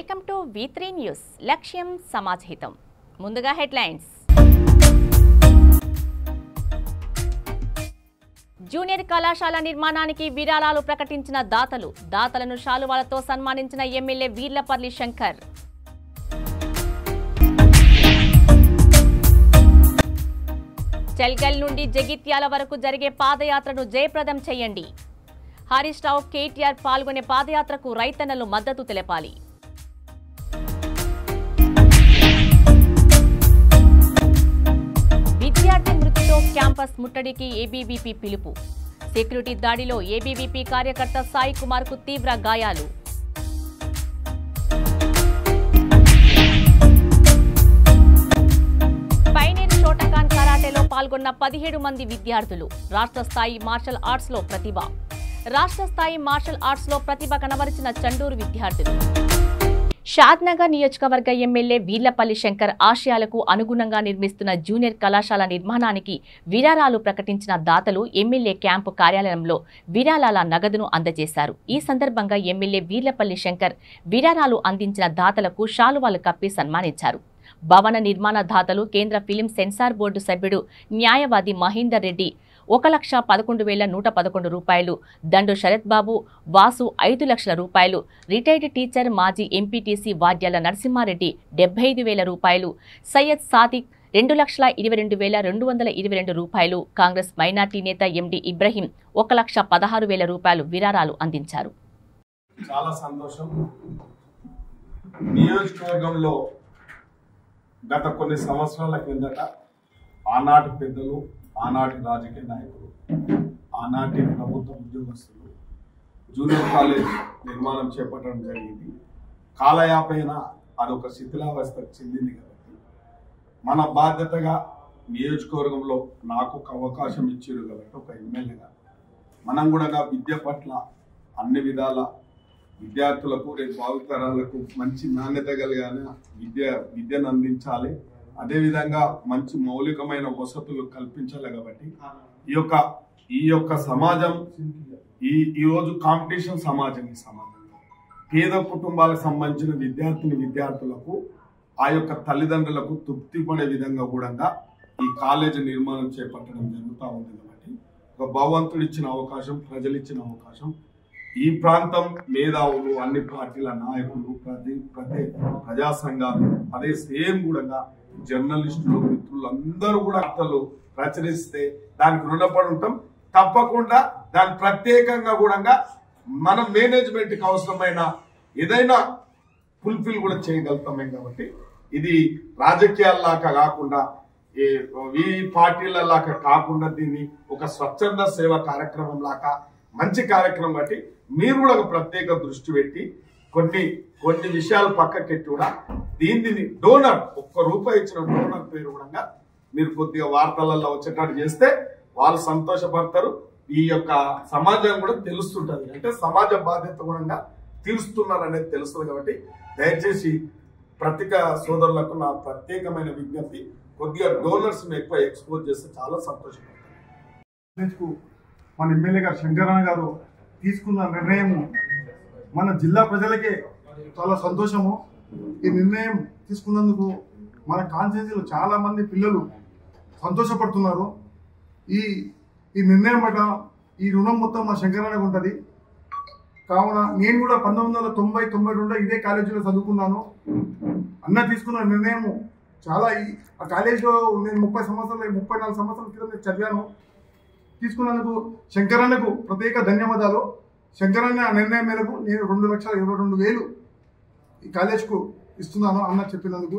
Welcome to V3 news. లక్ష్యం సమాజహితం. ముందుగా headlines. Junior కళాశాల నిర్మాణానికి విరాళాలు ప్రకటించిన దాతలను శాలువాలతో సన్మానించిన ఎమ్మెల్యే వీర్లపల్లి శంకర్. చెల్గల్ నుండి జగిత్యాల వరకు జరిగే పాదయాత్రను జయప్రదం చేయండి. హరీష్ రావు, కేటీఆర్ పాల్గొనే పాదయాత్రకు రైతన్నలు మద్దతు తెలపాలి. విద్యార్థి మృతితో క్యాంపస్ ముట్టడికి ఏబీవీపీ పిలుపు. సెక్యూరిటీ దాడిలో ఏబీవీపీ కార్యకర్త సాయి కుమార్ కు తీవ్ర గాయాలు. పైనేరు షోటకాన్ కరాటేలో పాల్గొన్న 17 మంది విద్యార్థులు. రాష్ట్ర స్థాయి మార్షల్ ఆర్ట్స్ లో ప్రతిభ కనబరిచిన చండూరు విద్యార్థులు. షాద్నగర్ నియోజకవర్గ ఎమ్మెల్యే వీర్లపల్లి శంకర్ ఆశయాలకు అనుగుణంగా నిర్మిస్తున్న జూనియర్ కళాశాల నిర్మాణానికి విరాళాలు ప్రకటించిన దాతలు ఎమ్మెల్యే క్యాంపు కార్యాలయంలో విరాళాల నగదును అందజేశారు. ఈ సందర్భంగా ఎమ్మెల్యే వీర్లపల్లి శంకర్ విరాళాలు అందించిన దాతలకు శాలువాలు కప్పి సన్మానించారు. భవన నిర్మాణ దాతలు కేంద్ర ఫిలిం సెన్సార్ బోర్డు సభ్యుడు న్యాయవాది మహేందర్ రెడ్డి 1,11,111 రూపాయలు, దండు శరత్ బాబు, వాసు 5 లక్షల రూపాయలు, రిటైర్డ్ టీచర్ మాజీ ఎంపీటీసీ వాద్యాల నరసింహారెడ్డి 75,000 రూపాయలు, సయ్యద్ సాదిక్ 2,22,222 రూపాయలు, కాంగ్రెస్ మైనార్టీ నేత ఎండి ఇబ్రహీం 1,16,000 రూపాయలు విరాళాలు అందించారు. చాలా సంతోషం. నియోజకవర్గంలో గత కొన్ని సంవత్సరాల కిందట ఆనాటి పెద్దలు, ఆనాటి రాజకీయ నాయకులు, ఆనాటి ప్రభుత్వ ఉద్యోగస్తులు జూనియర్ కాలేజ్ నిర్మాణం చేపట్టడం జరిగింది. కాలయాపైన అదొక శిథిలావస్థకు చెందింది కాబట్టి మన బాధ్యతగా నియోజకవర్గంలో నాకు ఒక అవకాశం ఇచ్చారు కాబట్టి ఒక ఎమ్మెల్యేగా మనం కూడా విద్య పట్ల అన్ని విధాల విద్యార్థులకు, రేపు భావితరాలకు మంచి నాణ్యత కలిగిన విద్యను అందించాలి. అదేవిధంగా మంచి మౌలికమైన వసతులు కల్పించాలి. కాబట్టి ఈ యొక్క సమాజం ఈరోజు కాంపిటీషన్ సమాజం. ఈ సమాజంలో పేద కుటుంబాలకు సంబంధించిన విద్యార్థులకు ఆ యొక్క తల్లిదండ్రులకు తృప్తి పడే విధంగా కూడా ఈ కాలేజీ నిర్మాణం చేపట్టడం జరుగుతూ ఉంది. కాబట్టి ఒక భగవంతుడు ఇచ్చిన అవకాశం, ప్రజలు ఇచ్చిన అవకాశం, ఈ ప్రాంతం మేధావులు, అన్ని పార్టీల నాయకులు, ప్రజా సంఘాలు, అదే సేమ్ కూడా జర్నలిస్టులు, మిత్రులు అందరూ కూడా వార్తలు ప్రచురిస్తే దానికి రుణపడి ఉంటాం. తప్పకుండా దాని ప్రత్యేకంగా కూడా మన మేనేజ్మెంట్కి అవసరమైన ఏదైనా ఫుల్ఫిల్ కూడా చేయగలుగుతామే. కాబట్టి ఇది రాజకీయాల్లాగా కాకుండా, ఈ పార్టీలలాగా కాకుండా దీన్ని ఒక స్వచ్ఛంద సేవ కార్యక్రమం లాగా మంచి కార్యక్రమం. బట్టి మీరు కూడా ఒక ప్రత్యేక దృష్టి పెట్టి కొన్ని విషయాలు పక్కకెట్టి కూడా దీన్ని డోనర్, ₹1 ఇచ్చిన డోనర్ పేరు కూడా మీరు కొద్దిగా వార్తలలో వచ్చేటట్టు చేస్తే వాళ్ళు సంతోషపడతారు. ఈ యొక్క సమాజం కూడా తెలుస్తుంటది, అంటే సమాజ బాధ్యత కూడా తీరుస్తున్నారు అనేది తెలుస్తుంది. కాబట్టి దయచేసి పత్రికా సోదరులకు నా ప్రత్యేకమైన విజ్ఞప్తి, కొద్దిగా డోనర్స్ ఎక్కువ ఎక్స్పోజ్ చేస్తే చాలా సంతోషపడతారు. మన ఎమ్మెల్యే గారు శంకరన్న గారు తీసుకున్న నిర్ణయం మన జిల్లా ప్రజలకే చాలా సంతోషము. ఈ నిర్ణయం తీసుకున్నందుకు మన కాన్స్టిట్యూన్సీలో చాలా మంది పిల్లలు సంతోషపడుతున్నారు. ఈ నిర్ణయం బట్ట ఈ రుణం మొత్తం మా శంకరన్నకు ఉంటుంది. కావున నేను కూడా 1990-92 ఇదే కాలేజీలో చదువుకున్నాను. అన్న తీసుకున్న నిర్ణయం చాలా, ఆ కాలేజీలో నేను 34 సంవత్సరాల క్రితం చదివాను. తీసుకున్నందుకు శంకరన్నకు ప్రత్యేక ధన్యవాదాలు. శంకరన్న నిర్ణయం మేరకు నేను 2,22,000 ఈ కాలేజ్కు ఇస్తున్నాను అన్న చెప్పినందుకు.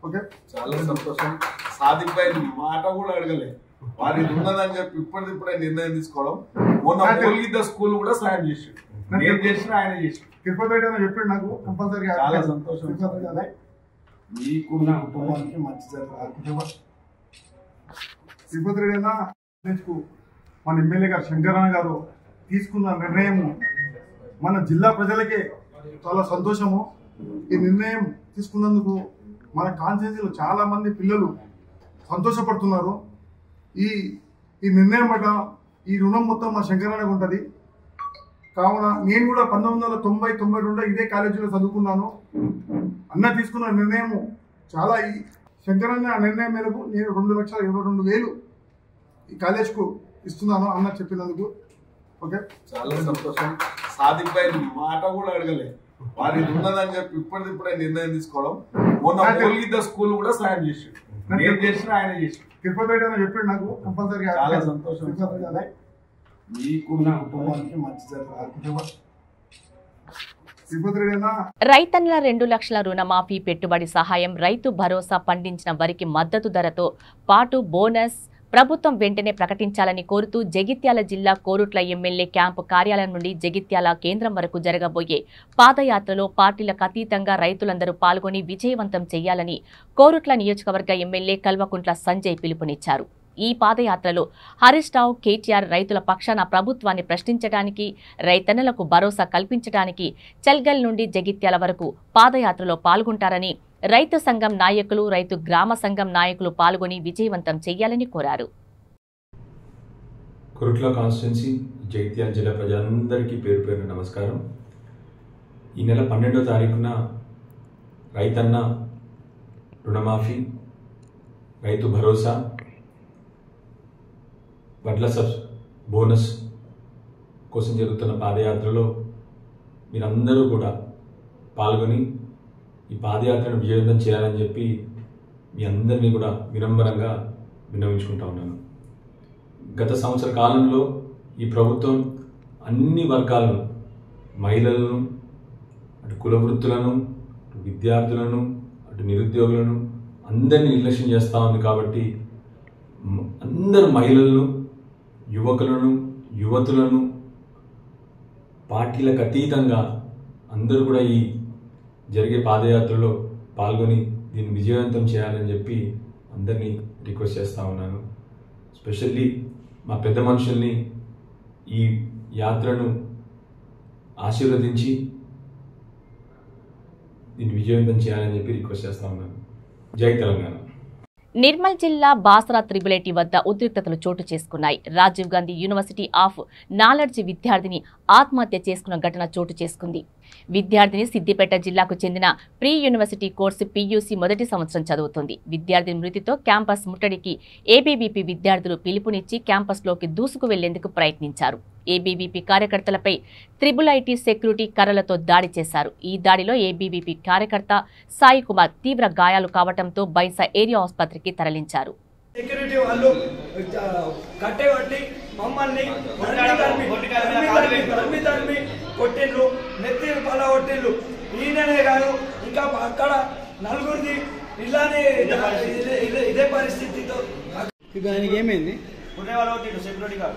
ఓకే, చాలా సంతోషం. సాదిక్ భాయ్ మాట కూడా అడగలే, వారికి ఉన్నదని చెప్పి ఇప్పుడే నిర్ణయం తీసుకోవడం. మొన్న స్కూల్ కూడా సాయం చేసి నేను చేసిన ఆయన చేసి తిరుపతి రెడ్డి అని చెప్పాడు నాకు. కంపల్సరీ చాలా సంతోషం. మీకు మీ కుటుంబానికి మంచి జరగాలి. తిరుపతి రెడ్డి అన్న మన ఎమ్మెల్యే గారు శంకరన్న గారు తీసుకున్న నిర్ణయం మన జిల్లా ప్రజలకే చాలా సంతోషము. ఈ నిర్ణయం తీసుకున్నందుకు మన కాన్స్టిట్యూన్సీలో చాలా మంది పిల్లలు సంతోషపడుతున్నారు. ఈ నిర్ణయం బట్ట ఈ రుణం మొత్తం మా శంకరన్నకు ఉంటుంది. కావున నేను కూడా 1990-92 ఇదే కాలేజీలో చదువుకున్నాను. అన్న తీసుకున్న నిర్ణయం చాలా శంకరన్న నిర్ణయం మేరకు నేను 2,22,000 ఈ కాలేజ్కు ఇస్తున్నాను అన్న చెప్పినందుకు. ఓకే, చాలా సంతోషం. సాదిక్పై మాట కూడా అడగలే, వారి ఉన్నదని చెప్పి ఇప్పుడే నిర్ణయం తీసుకోవడం. మొన్న స్కూల్ కూడా సాయం చేసి నేను చేసిన ఆయన చేసి తిరుపతి రెడ్డి అని చెప్పాడు నాకు. కంపల్సరీగా చాలా సంతోషం. మీకు మీ కుటుంబానికి మంచి జరగాలి. రైతన్నల 2 లక్షల రుణమాఫీ, పెట్టుబడి సహాయం, రైతు భరోసా, పండించిన వరికి మద్దతు ధరతో పాటు బోనస్ ప్రభుత్వం వెంటనే ప్రకటించాలని కోరుతూ జగిత్యాల జిల్లా కోరుట్ల ఎమ్మెల్యే క్యాంపు కార్యాలయం నుండి జగిత్యాల కేంద్రం వరకు జరగబోయే పాదయాత్రలో పార్టీలకు అతీతంగా రైతులందరూ పాల్గొని విజయవంతం చేయాలని కోరుట్ల నియోజకవర్గ ఎమ్మెల్యే కల్వకుంట్ల సంజయ్ పిలుపునిచ్చారు. ఈ పాదయాత్రలో హరీష్ రావు, కేటీఆర్ రైతుల పక్షాన ప్రభుత్వాన్ని ప్రశ్నించడానికి, రైతన్నలకు భరోసా కల్పించడానికి చల్గల్ నుండి జగిత్యాల వరకు పాదయాత్రలో పాల్గొంటారని రైతు సంఘం నాయకులు, రైతు గ్రామ సంఘం నాయకులు పాల్గొని విజయవంతం చేయాలని కోరారు. కొరుట్ల కాన్స్టిట్యున్సీ జగిత్యాల జిల్లా ప్రజలందరికీ పేరు పేరున నమస్కారం. ఈ నెల 12వ తారీఖున రైతన్న రుణమాఫీ, రైతు భరోసా, వడ్ల బోనస్ కోసం జరుగుతున్న పాదయాత్రలో మీరందరూ కూడా పాల్గొని ఈ పాదయాత్రను విజయవంతం చేయాలని చెప్పి మీ అందరినీ కూడా వినమ్రంగా విన్నవించుకుంటా ఉన్నాను. గత సంవత్సర కాలంలో ఈ ప్రభుత్వం అన్ని వర్గాలను, మహిళలను, అటు కుల వృత్తులను, అటు విద్యార్థులను, అటు నిరుద్యోగులను అందరినీ నిర్లక్ష్యం చేస్తూ ఉంది. కాబట్టి అందరు మహిళలను, యువకులను, యువతులను పార్టీలకు అతీతంగా అందరూ కూడా ఈ జరిగే పాదయాత్రలో పాల్గొని దీన్ని విజయవంతం చేయాలని చెప్పి అందరినీ రిక్వెస్ట్ చేస్తూ ఉన్నాను. స్పెషల్లీ మా పెద్ద మనుషుల్ని ఈ యాత్రను ఆశీర్వదించి దీన్ని విజయవంతం చేయాలని చెప్పి రిక్వెస్ట్ చేస్తూ ఉన్నాను. జై తెలంగాణ. నిర్మల్ జిల్లా బాసరా త్రిబుల్ ఐటీ వద్ద ఉద్రిక్తతలు చోటు చేసుకున్నాయి. Rajiv Gandhi University of Knowledge విద్యార్థిని ఆత్మహత్య చేసుకున్న ఘటన చోటు చేసుకుంది. విద్యార్థిని సిద్దిపేట జిల్లాకు చెందిన ప్రీ యూనివర్సిటీ కోర్సు PUC మొదటి సంవత్సరం చదువుతుంది. విద్యార్థిని మృతితో క్యాంపస్ ముట్టడికి ABVP విద్యార్థులు పిలుపునిచ్చి క్యాంపస్లోకి దూసుకు వెళ్లేందుకు ప్రయత్నించారు. ABVP కార్యకర్తలపై త్రిబుల్ ఐటీ సెక్యూరిటీ కర్రలతో దాడి చేశారు. ఈ దాడిలో ABVP కార్యకర్త సాయి కుమార్ తీవ్ర గాయాలు కావడంతో బైసా ఏరియా ఆసుపత్రికి తరలించారు. సెక్యూరిటీ వాళ్ళు కట్టేబట్టి మమ్మల్ని తరిమి కొట్టిండ్రు, నెత్తి పలగొట్టిండ్రు. ఈయననే కాదు ఇంకా అక్కడ నలుగురిది ఇలానే ఇదే పరిస్థితితో. దానికి ఏమైంది? కొట్టేవాళ్ళు సెక్యూరిటీ గారు,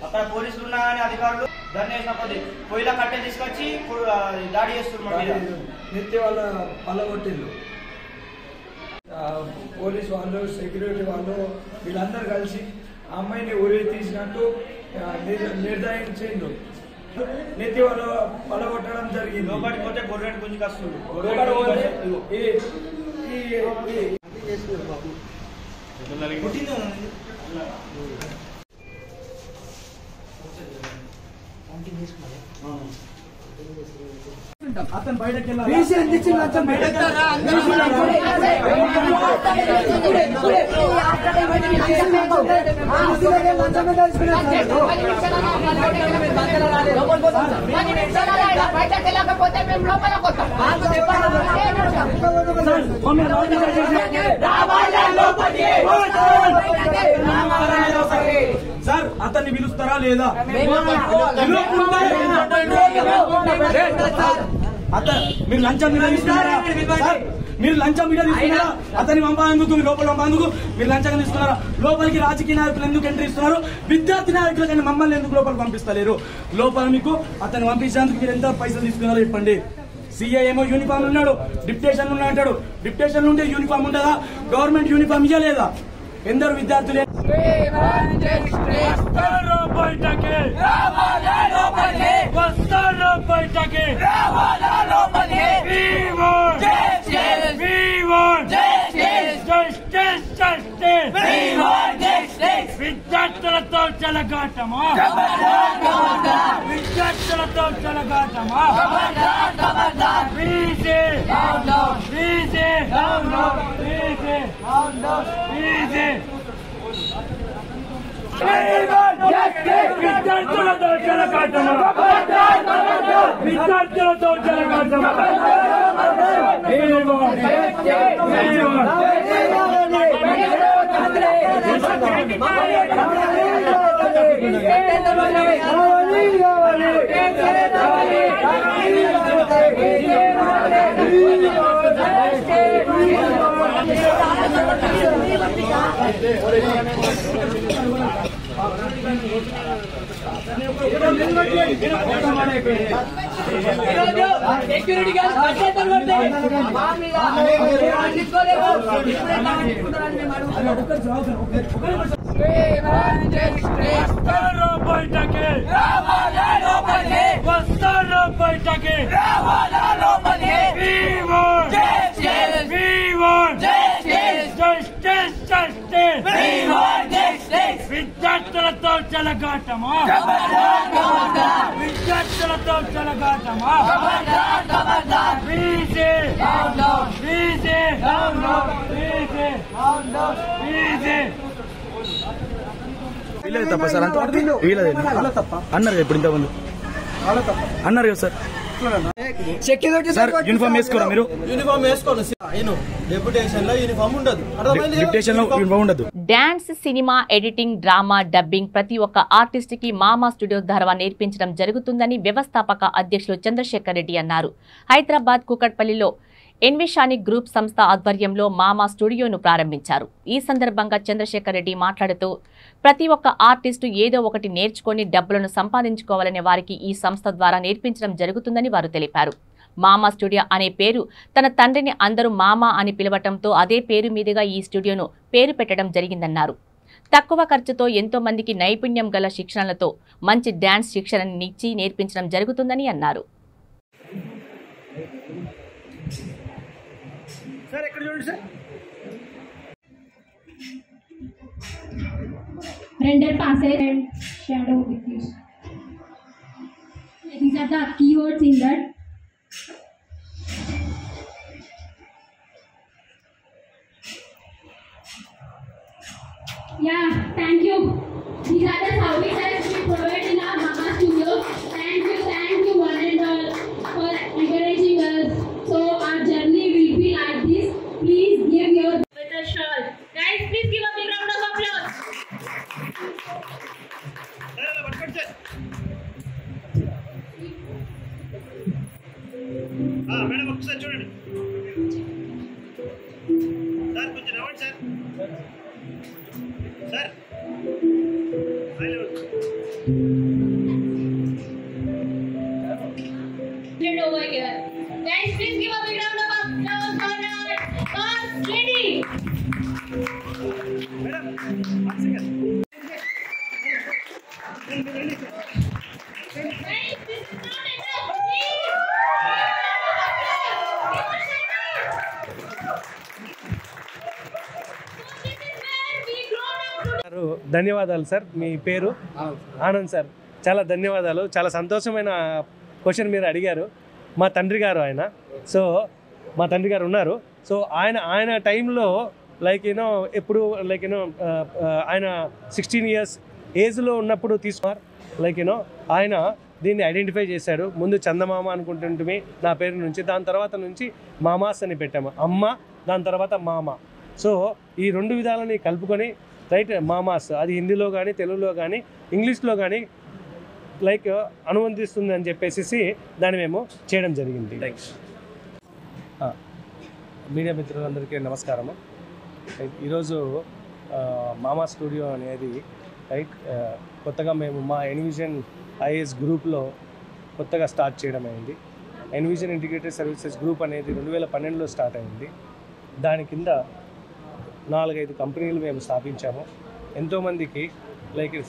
అక్కడ పోలీసులు ఉన్నా కానీ అధికారులు దాన్ని వేసినప్పుడు పొయ్యిలో కట్టె తీసుకొచ్చి దాడి చేస్తున్నారు. నెత్తి వాళ్ళ పలగొట్టిండ్రు. పోలీసు వాళ్ళు, సెక్యూరిటీ వాళ్ళు వీళ్ళందరూ కలిసి ఆ అమ్మాయిని ఊరి తీసినట్టు నిర్ధారించిండు. నెత్తి వాళ్ళు పలగొట్టడం జరిగింది. లోపలికి పోతే గొర్రెడు గుంజుకి వస్తుంది. అతను బయటకు సార్ అతన్ని పిలుస్తారా లేదా? మీరు లంచం మీద తీసుకున్నారా? మీరు లంచం మీద తీసుకున్నారా? అతన్ని పంపేందుకు, మీరు లోపల పంపేందుకు మీరు లంచం తీసుకున్నారా? లోపలికి రాజకీయ నాయకులు ఎందుకు ఎంట్రీ ఇస్తున్నారు? విద్యార్థి నాయకులు కానీ మమ్మల్ని ఎందుకు లోపలికి పంపిస్తలేరు? లోపల మీకు అతన్ని పంపించేందుకు మీరు ఎంత పైసలు తీసుకున్నారో చెప్పండి. CA ఏమో యూనిఫామ్ ఉన్నాడు, డిప్యుటేషన్ ఉన్నా అంటాడు. డిప్యుటేషన్ ఉంటే యూనిఫామ్ ఉండదా? గవర్నమెంట్ యూనిఫామ్ ఇవ్వలేదా? ఎందరు విద్యార్థులే విద్యార్థుల విద్యార్థులతో చెలగాటమా విద్యార్థులతో చెలగాటమా వీసే వీసే వీసే వీసే విద్యార్థులతో చెలగాటమా విద్యార్థులతో చెలగాటమా విద్యార్థులతో చెలగాటమా విద్యార్థులతో చెలగాటమా వీసే వీసే వీసే వీసే వీళ్ళది తప్ప సార్ అంత వీళ్ళది అన్నారు ఇప్పుడు ఇంతకుముందు అన్నారు కదా సార్ యూనిఫామ్ వేసుకోరా మీరు యూనిఫామ్ వేసుకోండి డెప్యుటేషన్ లో యూనిఫామ్ ఉండదు డిప్యుటేషన్ లో యూనిఫామ్ ఉండదు dance cinema editing drama dubbing ప్రతి ఒక్క ఆర్టిస్ట్ కి మామా స్టూడియో ద్వారా నేర్పించడం జరుగుతుందని వ్యవస్థాపక అధ్యక్షులు చంద్రశేఖర్ రెడ్డి అన్నారు. హైదరాబాద్ కూకట్పల్లిలో ఎన్విషానిక్ గ్రూప్ సంస్థ ఆధ్వర్యంలో మామా స్టూడియోను ప్రారంభించారు. ఈ సందర్భంగా చంద్రశేఖర్ రెడ్డి మాట్లాడుతూ ప్రతి ఒక్క ఆర్టిస్టు ఏదో ఒకటి నేర్చుకొని డబ్బులను సంపాదించుకోవాలనే వారికి ఈ సంస్థ ద్వారా నేర్పించడం జరుగుతుందని వారు తెలిపారు. మామా స్టూడియో అనే పేరు తన తండ్రిని అందరూ మామా అని పిలవటంతో అదే పేరు మీదుగా ఈ స్టూడియోను పేరు పెట్టడం జరిగిందన్నారు. తక్కువ ఖర్చుతో ఎంతో మందికి నైపుణ్యం గల శిక్షణలతో మంచి డాన్స్ శిక్షణనిచ్చి నేర్పించడం జరుగుతుందని అన్నారు. సార్ ఎక్కడ చూడండి sir render passage and shadow diffuse. These are the keywords in that. Yeah, thank you. These are the services we provide in our Mama Studio. Thank you one and all for encouraging us. So our journey will be like this. Please give your with a shawl. Guys, please give a big round of applause. Madam ఒకసారి చూడండి sir కొంచెం రావండి sir Over here. Guys, please give a big round of applause for our first lady. Madam one second Guys, this is not enough. Please. This is where we grown up to. ధన్యవాదాలు sir. మీ పేరు Anand sir. చాలా ధన్యవాదాలు. చాలా సంతోషమైన question మీరు అడిగారు. మా తండ్రి గారు ఆయన. సో మా తండ్రి గారు ఉన్నారు. సో ఆయన టైంలో ఎప్పుడు ఆయన 16 years ఏజ్లో ఉన్నప్పుడు తీసుకున్నారు. ఆయన దీన్ని ఐడెంటిఫై చేశాడు. ముందు చందమామ అనుకుంటుంటే నా పేరు నుంచి, దాని తర్వాత నుంచి మామాస్ అని పెట్టాము. అమ్మ, దాని తర్వాత మామ. సో ఈ రెండు విధాలని కలుపుకొని మామాస్, అది హిందీలో కానీ తెలుగులో కానీ ఇంగ్లీష్లో కానీ అనువందిస్తుంది అని చెప్పేసి దాన్ని మేము చేయడం జరిగింది. మీడియా మిత్రులందరికీ నమస్కారము. ఈరోజు మామా స్టూడియో అనేది కొత్తగా మేము మా ఎన్విజన్ ఐఏఎస్ గ్రూప్లో కొత్తగా స్టార్ట్ చేయడం అయింది. ఎన్విజన్ ఇంటిగ్రేటెడ్ సర్వీసెస్ గ్రూప్ అనేది 2012లో స్టార్ట్ అయింది. దాని కింద 4-5 కంపెనీలు మేము స్థాపించాము. ఎంతోమందికి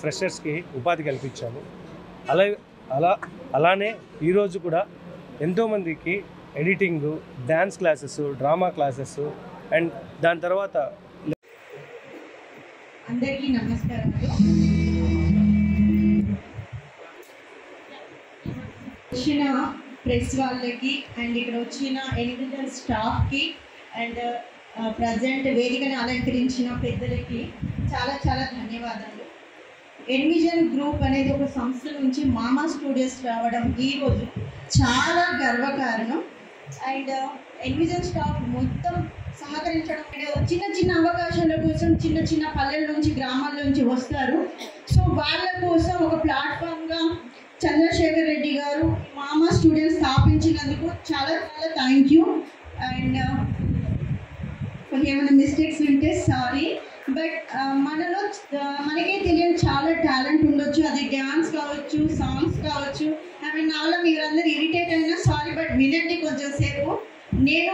ఫ్రెషర్స్కి ఉపాధి కల్పించాము. అలానే ఈరోజు కూడా ఎంతోమందికి editing, dance classes, drama classes and దాని తర్వాత అందరికీ నమస్కారాలు. వచ్చిన ప్రెస్ వాళ్ళకి అండ్ ఇక్కడ వచ్చిన ఎన్విజన్ స్టాఫ్కి అండ్ ప్రజెంట్ వేదికను అలంకరించిన పెద్దలకి చాలా చాలా ధన్యవాదాలు. ఎన్విజన్ గ్రూప్ అనేది ఒక సంస్థ నుంచి మామా స్టూడియోస్ రావడం ఈరోజు చాలా గర్వకారణం. అండ్ ఎన్విజన్ స్టాఫ్ మొత్తం సహకరించడం, చిన్న చిన్న అవకాశాల కోసం చిన్న చిన్న పల్లెల నుంచి గ్రామాల నుంచి వస్తారు. సో వాళ్ళ కోసం ఒక ప్లాట్ఫామ్గా చంద్రశేఖర్ రెడ్డి గారు మామా స్టూడియో స్థాపించినందుకు చాలా చాలా థ్యాంక్ యూ. అండ్ ఏమైనా మిస్టేక్స్ ఉంటే సారీ. బట్ మనలో మనకే తెలియని చాలా టాలెంట్ ఉండొచ్చు. అది డ్యాన్స్ కావచ్చు, సాంగ్స్ కావచ్చు. ఐ మీన్ నాలో మీరందరూ ఇరిటేట్ అయినా సారీ, బట్ వినండి కొంచెం సేపు. నేను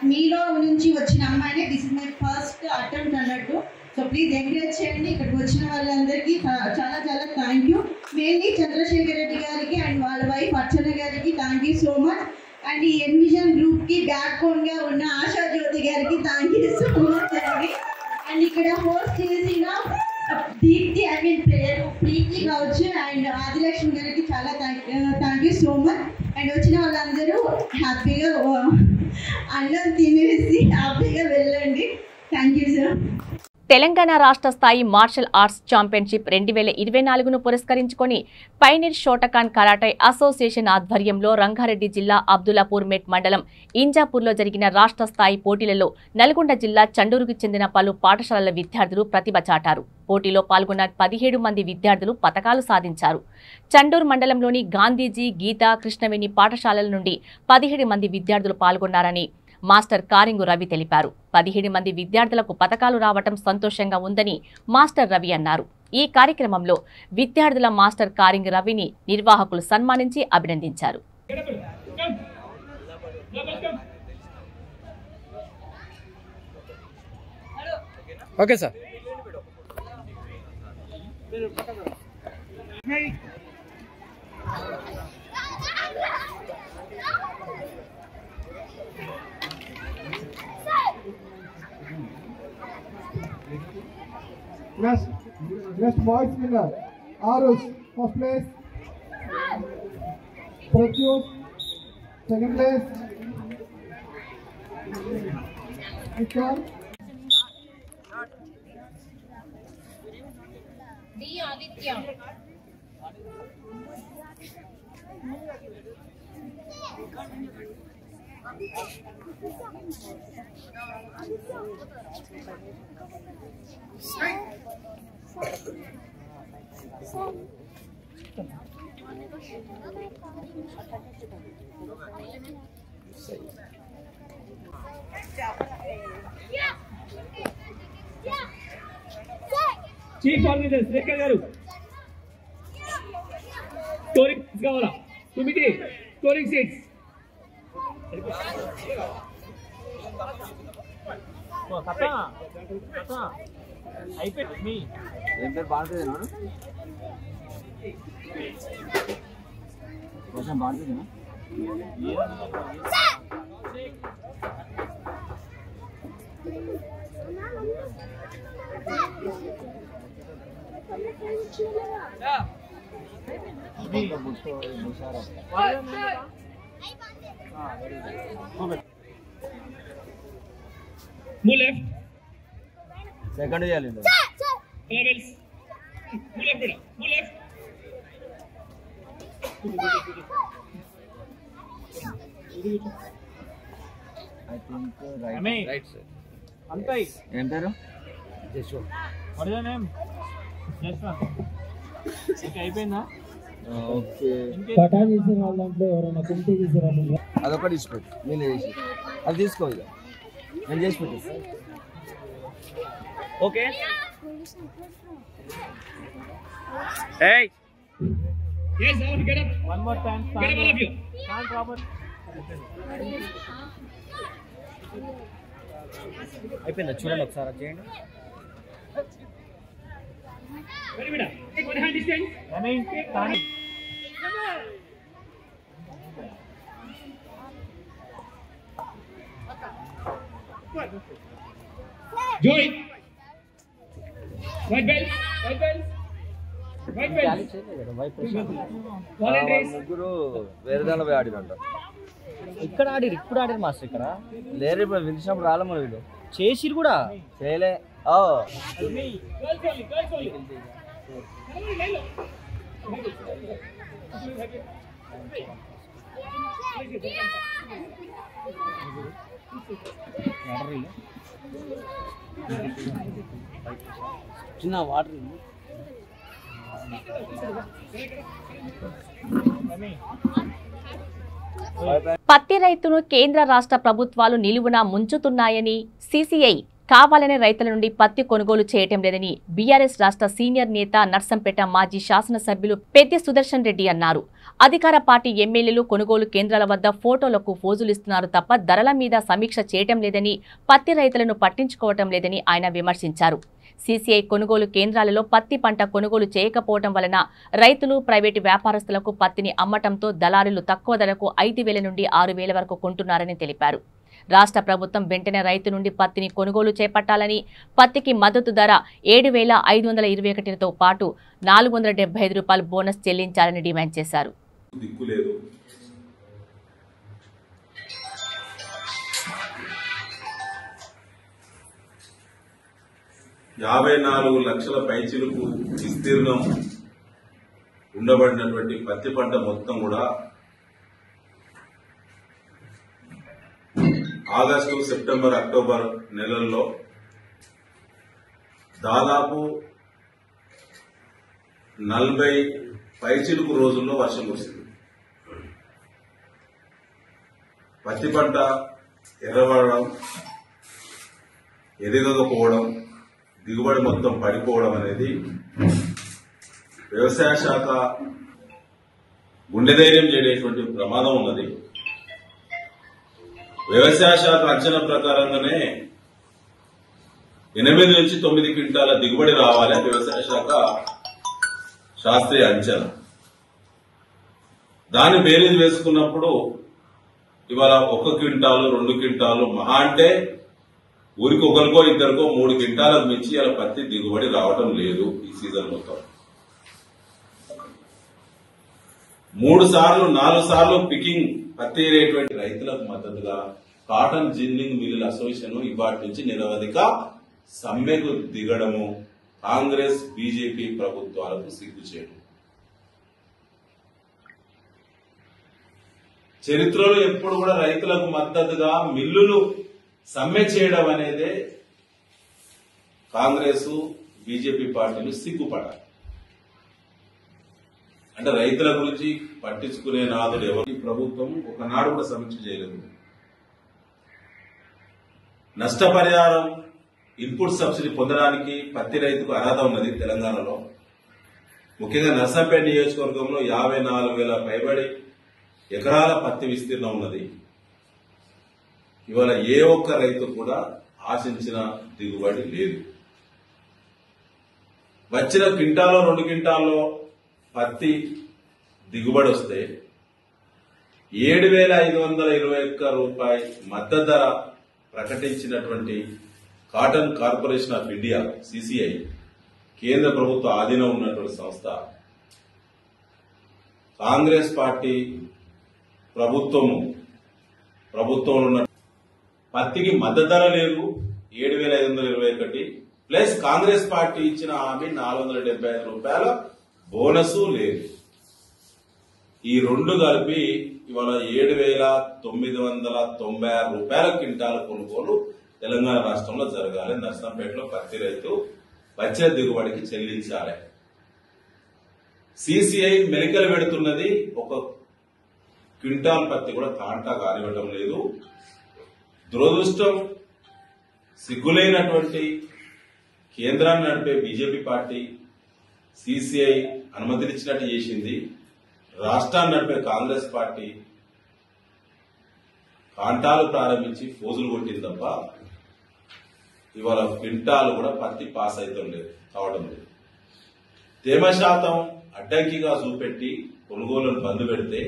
మీలో నుంచి వచ్చిన అమ్మాయిని, this is my first attempt అన్నట్టు. సో ప్లీజ్ ఎంకరేజ్ చేయండి. ఇక్కడికి వచ్చిన వాళ్ళందరికీ చాలా చాలా thank you. Mainly Chandrashekar Reddy గారికి అండ్ వాళ్ళ వైఫ్ అర్చన గారికి thank you so much. And ఈ ఎన్విజన్ గ్రూప్కి బ్యాక్ బోన్గా ఉన్న ఆశా జ్యోతి గారికి థ్యాంక్ యూ సో మచ్ అండి. అండ్ ఇక్కడ హోస్ట్ చేసిన దీప్తి, ఐ మీన్ ప్రీతి కావచ్చు అండ్ ఆదిలక్ష్మి గారికి చాలా thank you so much. And వచ్చిన వాళ్ళందరూ హ్యాపీగా అన్నం తినేసి హ్యాపీగా వెళ్ళండి. Thank you sir. తెలంగాణ రాష్ట్ర స్థాయి మార్షల్ ఆర్ట్స్ ఛాంపియన్షిప్ 2024ను పురస్కరించుకొని పైనీర్ షోటకాన్ కరాటే అసోసియేషన్ ఆధ్వర్యంలో రంగారెడ్డి జిల్లా అబ్దుల్లాపూర్ మెట్ మండలం ఇంజాపూర్లో జరిగిన రాష్ట్ర స్థాయి పోటీలలో నల్గొండ జిల్లా చండూరుకు చెందిన పలు పాఠశాలల విద్యార్థులు ప్రతిభ చాటారు. పోటీలో పాల్గొన్న 17 మంది విద్యార్థులు పతకాలు సాధించారు. చండూరు మండలంలోని గాంధీజీ, గీతా, కృష్ణవేణి పాఠశాలల నుండి 17 మంది విద్యార్థులు పాల్గొన్నారని మాస్టర్ కారింగు రవి తెలిపారు. 17 మంది విద్యార్థులకు పతకాలు రావటం సంతోషంగా ఉందని మాస్టర్ రవి అన్నారు. ఈ కార్యక్రమంలో విద్యార్థుల మాస్టర్ కారింగు రవిని నిర్వాహకులు సన్మానించి అభినందించారు. Okay sir. Next boys winner, Arush, first place. Pratyush, second place. Vikram. D. Aditya. Chief organiser Srikar గారు స్కోరింగ్ కావాలా? కమిటీ స్కోరింగ్ సీట్స్ అయిపోయింది. మీ ఏం పేరు బాగుంటుందేనా? కొంచెం బాగుంటుందేనా? Move left. Second చేయాలి. Levels. Move left beta. Move left. I think right. Right sir. Antai. ఏం పేరు? Jashwanth. What is your name? Jashwanth. Okay అయిపోయిందా? ఓకే. కటా చేసిన వాళ్ళ దాంట్లో ఎవరైనా కుంటి చేసారా? అదొకటి తీసుకోండి. నేను చేసి అది తీసుకో ఇక. నేను చేసి పెట్టేసి. Okay. Hey. Yes, I want to get up. One more time. Get up all of you. Can't Robert. అయిపోయిందా? చూడండి ఒకసారి చేయండి. Very good. Take one hand distance. Running. Turning. Joy. ముగ్గురు వేరే దానిలో పోయి ఆడిరంట. ఇక్కడ ఆడిరు, ఇప్పుడు ఆడిరు మాస్టర్. ఇక్కడ లేరు, ఇప్పుడు పిలిచినప్పుడు రాలే మన వీళ్ళు. చేసిరు కూడా చేయలే. చిన్న వాటర్ పత్తి రైతును కేంద్ర రాష్ట్ర ప్రభుత్వాలు నిలువున ముంచుతున్నాయని సీసీఐ కావాలనే రైతుల నుండి పత్తి కొనుగోలు చేయటం లేదని బీఆర్ఎస్ రాష్ట్ర సీనియర్ నేత నర్సంపేట మాజీ శాసనసభ్యులు పెద్ది సుదర్శన్ రెడ్డి అన్నారు. అధికార పార్టీ ఎమ్మెల్యేలు కొనుగోలు కేంద్రాల వద్ద ఫోటోలకు ఫోజులిస్తున్నారు తప్ప ధరల మీద సమీక్ష చేయటం లేదని, పత్తి రైతులను పట్టించుకోవటం లేదని ఆయన విమర్శించారు. సీసీఐ కొనుగోలు కేంద్రాలలో పత్తి పంట కొనుగోలు చేయకపోవడం వలన రైతులు, ప్రైవేటు వ్యాపారస్తులకు పత్తిని అమ్మటంతో దళారులు తక్కువ ధరకు 5,000 నుండి 6,000 వరకు కొంటున్నారని తెలిపారు. రాష్ట్ర ప్రభుత్వం వెంటనే రైతు నుండి పత్తిని కొనుగోలు చేపట్టాలని, పత్తికి మద్దతు ధర 7,521తో పాటు 475 రూపాయలు బోనస్ చెల్లించాలని డిమాండ్ చేశారు. దిక్కులేదు. 54 లక్షల పైచిలుకు విస్తీర్ణం ఉండబడినటువంటి పత్తి పంట మొత్తం కూడా ఆగస్టు, సెప్టెంబర్, అక్టోబర్ నెలల్లో దాదాపు 40 పైచిలుకు రోజుల్లో వర్షం కురిసింది. పత్తి పంట ఎర్రబడడం, ఎదగకపోవడం, దిగుబడి మొత్తం పడిపోవడం అనేది వ్యవసాయ శాఖ గుండె ధైర్యం చేయడానికి ప్రమాదం ఉన్నది. వ్యవసాయ శాఖ అంచనా ప్రకారంగానే 8 నుంచి 9 క్వింటాల దిగుబడి రావాలి అని వ్యవసాయ శాఖ శాస్త్రీయ అంచనా. దాన్ని బేరీజ్ వేసుకున్నప్పుడు ఇవాళ 1 క్వింటాలు, 2 క్వింటాలు, మహా అంటే ఊరికి ఒకరికో ఇద్దరికో 3 క్వింటాలకు మించి ఇలా పత్తి దిగుబడి రావడం లేదు. ఈ సీజన్ మొత్తం 3 సార్లు 4 సార్లు పికింగ్ పత్తి ఏరేటువంటి రైతులకు మద్దతుగా కాటన్ జిన్నింగ్ మిల్లుల అసోసియేషన్ ఇవాటి నుంచి నిరవధిక సమ్మెకు దిగడము కాంగ్రెస్, బీజేపీ ప్రభుత్వాలకు సిగ్గు చేయడం. చరిత్రలో ఎప్పుడు కూడా రైతులకు మద్దతుగా మిల్లులు సమ్మె చేయడం అనేదే కాంగ్రెస్, బీజేపీ పార్టీలు సిగ్గుపడాలి. అంటే రైతుల గురించి పట్టించుకునే నాదుడు ఎవరు? ఈ ప్రభుత్వం ఒకనాడు కూడా సమీక్ష చేయలేదు. నష్టపరిహారం, ఇన్పుట్ సబ్సిడీ పొందడానికి పత్తి రైతుకు అర్హత ఉన్నది తెలంగాణలో. ముఖ్యంగా నర్సంపేట నియోజకవర్గంలో 54,000 పైబడి ఎకరాల పత్తి విస్తీర్ణం ఉన్నది. ఇవాళ ఏ ఒక్క రైతు కూడా ఆశించిన దిగుబడి లేదు. వచ్చిన క్వింటాలో 2 క్వింటాల్లో పత్తి దిగుబడి వస్తే 7,521 రూపాయల మద్దతు ధర ప్రకటించినటువంటి cotton corporation of India, CCI, కేంద్ర ప్రభుత్వ ఆధీనం ఉన్నటువంటి సంస్థ, కాంగ్రెస్ పార్టీ ప్రభుత్వంలో ఉన్న పత్తికి మద్దతు ధర లేదు 7,521 ప్లస్ కాంగ్రెస్ పార్టీ ఇచ్చిన హామీ 475 రూపాయల బోనస్ లేదు. ఈ రెండు కలిపి ఇవాళ 7,996 రూపాయల క్వింటాల కొనుగోలు తెలంగాణ రాష్ట్రంలో జరగాలి. నర్సంపేటలో పత్తి రైతు వచ్చే దిగుబడికి చెల్లించాలి. సీసీఐ మెలికలు పెడుతున్నది, 1 క్వింటాల్ పత్తి కూడా కాంటా కానివ్వటం లేదు. దురదృష్టం, సిగ్గులైనటువంటి కేంద్రాన్ని నడిపే బీజేపీ పార్టీ సీసీఐ అనుమతినిచ్చినట్టు చేసింది. రాష్ట్రాన్ని నడిపే కాంగ్రెస్ పార్టీ కాంటాలు ప్రారంభించి ఫోజులు కొట్టింది తప్ప ఇవాళ క్వింటాలు కూడా పత్తి పాస్ కావడం లేదు. తేమ శాతం అడ్డంకిగా చూపెట్టి కొనుగోలును బంద్ పెడితే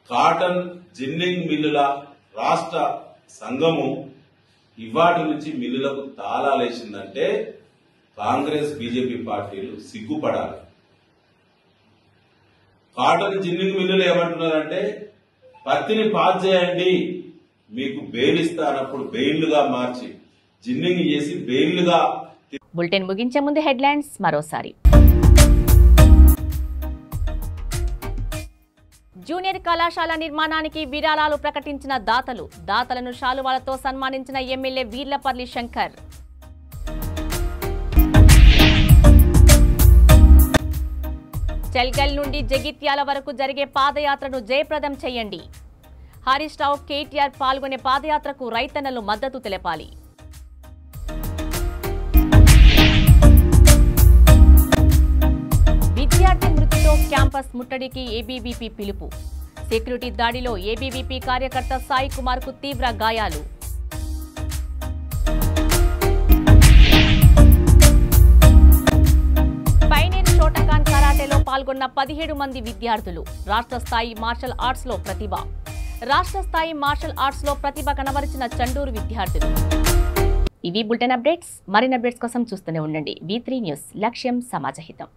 కాటన్ జిన్నింగ్ మిల్లుల రాష్ట్ర సంఘము ఇవాటి నుంచి మిల్లులకు తాళాలేసిందంటే కాంగ్రెస్ బీజేపీ పార్టీలు సిగ్గుపడాలి. కాటన్ జిన్నింగ్ మిల్లులు ఏమంటున్నారంటే పత్తిని పాస్ చేయండి, మీకు బెయిల్ ఇస్తానప్పుడు బెయిల్లుగా మార్చి జిన్నింగ్ చేసి బెయిల్లుగా. బులెటిన్ ముగించే ముందు హెడ్లైన్స్ మరోసారి. జూనియర్ కళాశాల నిర్మాణానికి విరాళాలు ప్రకటించిన దాతలను శాలువాలతో సన్మానించిన ఎమ్మెల్యే వీర్లపల్లి శంకర్. చెల్గల్ నుండి జగిత్యాల వరకు జరిగే పాదయాత్రను జయప్రదం చేయండి. హరీష్ రావు, కేటీఆర్ పాల్గొనే పాదయాత్రకు రైతన్నలు మద్దతు తెలపాలి. విద్యార్థి మృతితో క్యాంపస్ ముట్టడికి ఏబీవీపీ పిలుపు. సెక్యూరిటీ దాడిలో ఏబీవీపీ కార్యకర్త సాయి కుమార్ కు తీవ్ర గాయాలు. పైనేరు షోటకాన్ కరాటేలో పాల్గొన్న 17 మంది విద్యార్థులు. రాష్ట్ర స్థాయి మార్షల్ ఆర్ట్స్ లో ప్రతిభ కనబరిచిన చండూరు విద్యార్థులు. ఇవి బులెటిన్ అప్డేట్స్. మరిన్ని అప్డేట్స్ కోసం చూస్తూనే ఉండండి V3 న్యూస్. లక్ష్యం సమాజహితం.